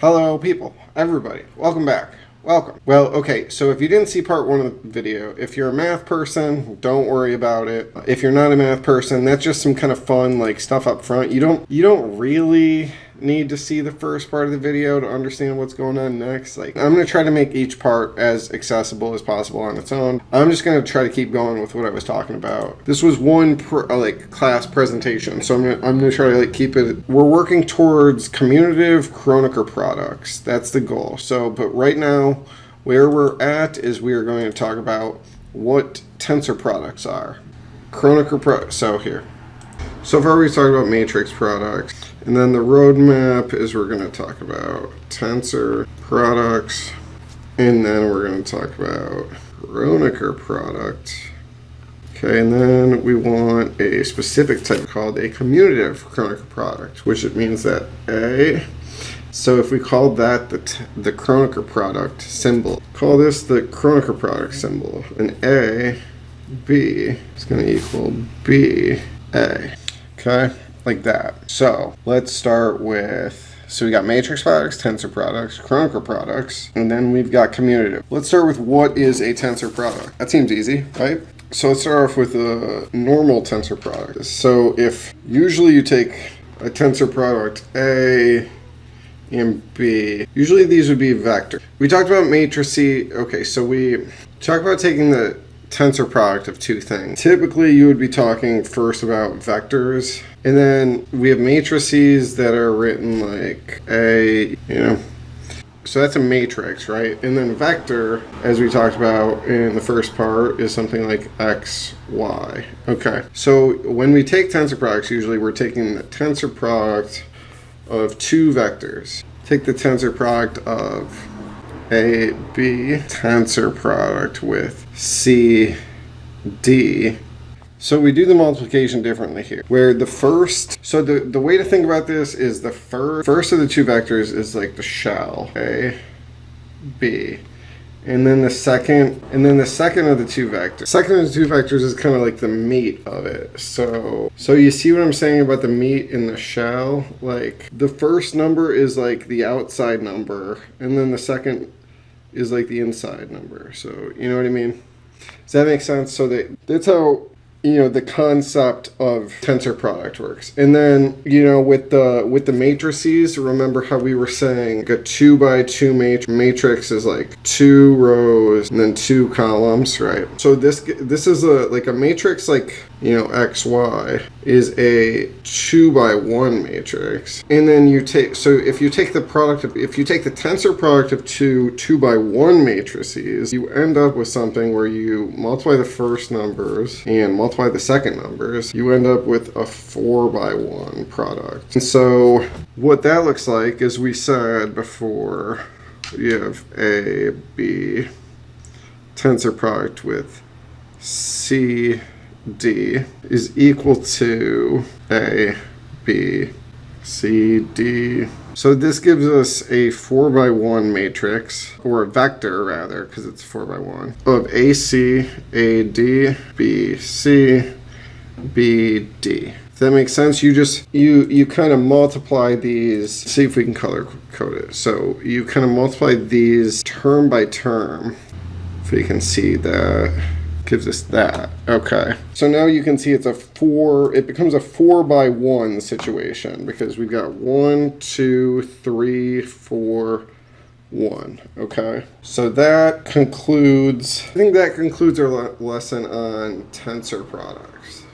Hello people, everybody, welcome back. Welcome. Well, okay, so if you didn't see part one of the video, if you're a math person, don't worry about it. If you're not a math person, that's just some kind of fun like stuff up front. You don't really need to see the first part of the video to understand what's going on next. Like, I'm going to try to make each part as accessible as possible on its own. I'm just going to try to keep going with what I was talking about. This was one class presentation, so I'm going to try to keep it. We're working towards commutative Kronecker products. That's the goal. So, but right now, where we're at is we are going to talk about what tensor products are. Kronecker products. So here. So far we've talked about matrix products. And then the roadmap is we're going to talk about tensor products. And then we're going to talk about Kronecker products. Okay, and then we want a specific type called a commutative Kronecker product, which it means that A. So if we call that the Kronecker product symbol, call this the Kronecker product symbol, and A, B is going to equal B, A. Okay, like that. So let's start with, so we got matrix products, tensor products, Kronecker products, and then we've got commutative. Let's start with what is a tensor product. That seems easy, right? So let's start off with a normal tensor product. So if usually you take a tensor product A and B, usually these would be vector. We talked about matrices. Okay, so we talked about taking the tensor product of two things. Typically you would be talking first about vectors, and then we have matrices that are written like A, so that's a matrix, right? And then vector, as we talked about in the first part, is something like X, Y. Okay, so when we take tensor products, usually we're taking the tensor product of two vectors. Take the tensor product of A, B, tensor product with C, D. So we do the multiplication differently here, where the first, so the way to think about this is the first of the two vectors is like the shell, A, B. And then the second of the two vectors is kind of like the meat of it. So you see what I'm saying about the meat in the shell? Like the first number is like the outside number, and then the second is like the inside number. So you know what I mean? Does that make sense? So that's how the concept of tensor product works. And then with the matrices, remember how we were saying a 2 by 2 matrix is like 2 rows and then 2 columns, right? So this is a matrix like X, Y is a 2 by 1 matrix. And then if you take the tensor product of two 2 by 1 matrices, you end up with something where you multiply the first numbers and multiply the second numbers, you end up with a 4 by 1 product. And so what that looks like, as we said before, you have A, B, tensor product with C, D is equal to A, B, C, D. So this gives us a 4 by 1 matrix, or a vector rather, because it's 4 by 1, of AC, AD, BC, BD. If that makes sense, you kind of multiply these, see if we can color code it. So you kind of multiply these term by term, if you can see that. Gives us that. Okay. So now you can see it becomes a 4 by 1 situation because we've got 1, 2, 3, 4, 1. Okay. So that concludes, I think that concludes our lesson on tensor products.